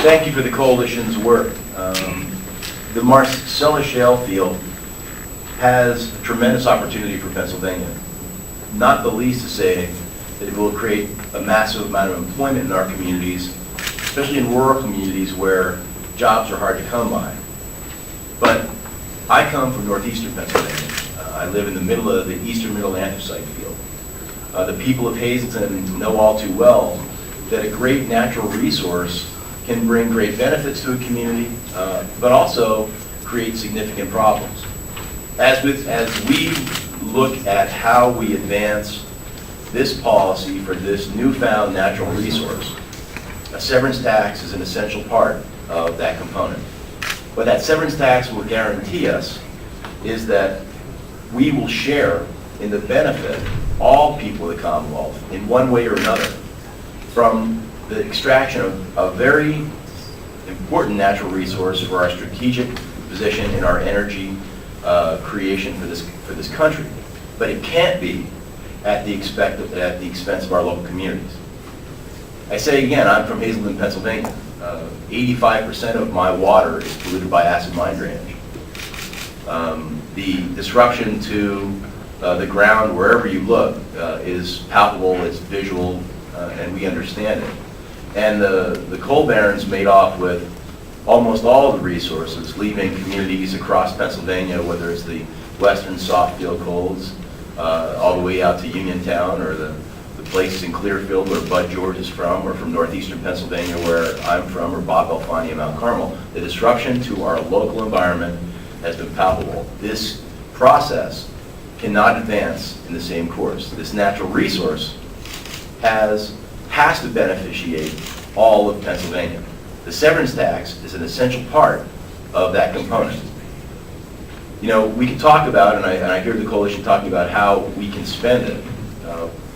Thank you for the coalition's work. The Marcellus Shale field has a tremendous opportunity for Pennsylvania, not the least to say that it will create a massive amount of employment in our communities, especially in rural communities where jobs are hard to come by. But I come from northeastern Pennsylvania. I live in the middle of the eastern middle anthracite field. The people of Hazleton know all too well that a great natural resource can bring great benefits to a community, but also create significant problems. As we look at how we advance this policy for this newfound natural resource, a severance tax is an essential part of that component. What that severance tax will guarantee us is that we will share in the benefit, all people of the Commonwealth, in one way or another, from the extraction of a very important natural resource for our strategic position in our energy creation for this country. But it can't be at the expense of our local communities. I say again, I'm from Hazleton, Pennsylvania. 85% of my water is polluted by acid mine drainage. The disruption to the ground wherever you look is palpable, it's visual, and we understand it. And the coal barons made off with almost all of the resources, leaving communities across Pennsylvania, whether it's the western soft field coals, all the way out to Uniontown, or the places in Clearfield where Bud George is from, or from northeastern Pennsylvania where I'm from, or Bob Alfani and Mount Carmel. The disruption to our local environment has been palpable. This process cannot advance in the same course. This natural resource has to beneficiate all of Pennsylvania. The severance tax is an essential part of that component. You know, we can talk about, and I hear the coalition talking about how we can spend it,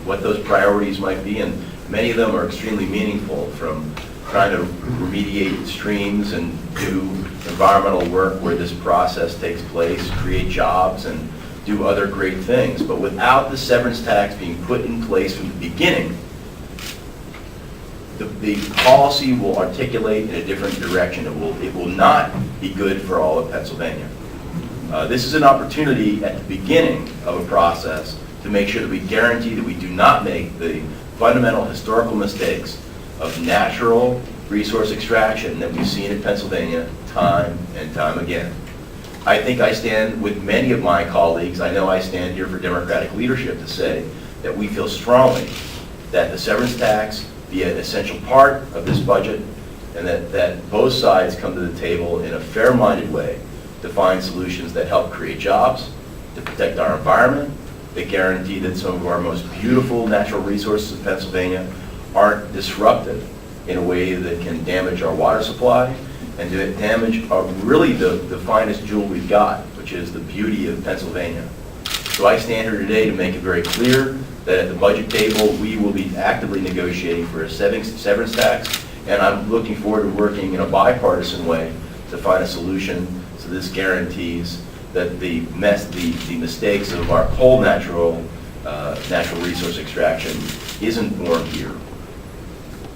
what those priorities might be, and many of them are extremely meaningful, from trying to remediate streams and do environmental work where this process takes place, create jobs, and do other great things. But without the severance tax being put in place from the beginning, the policy will articulate in a different direction. It will not be good for all of Pennsylvania. This is an opportunity at the beginning of a process to make sure that we guarantee that we do not make the fundamental historical mistakes of natural resource extraction that we've seen in Pennsylvania time and time again. I think I stand with many of my colleagues. I know I stand here for Democratic leadership to say that we feel strongly that the severance tax be an essential part of this budget, and that both sides come to the table in a fair-minded way to find solutions that help create jobs, to protect our environment, that guarantee that some of our most beautiful natural resources in Pennsylvania aren't disrupted in a way that can damage our water supply and to damage really the finest jewel we've got, which is the beauty of Pennsylvania. So I stand here today to make it very clear that at the budget table we will be actively negotiating for a severance tax, and I'm looking forward to working in a bipartisan way to find a solution so this guarantees that the mistakes of our coal natural resource extraction isn't born here.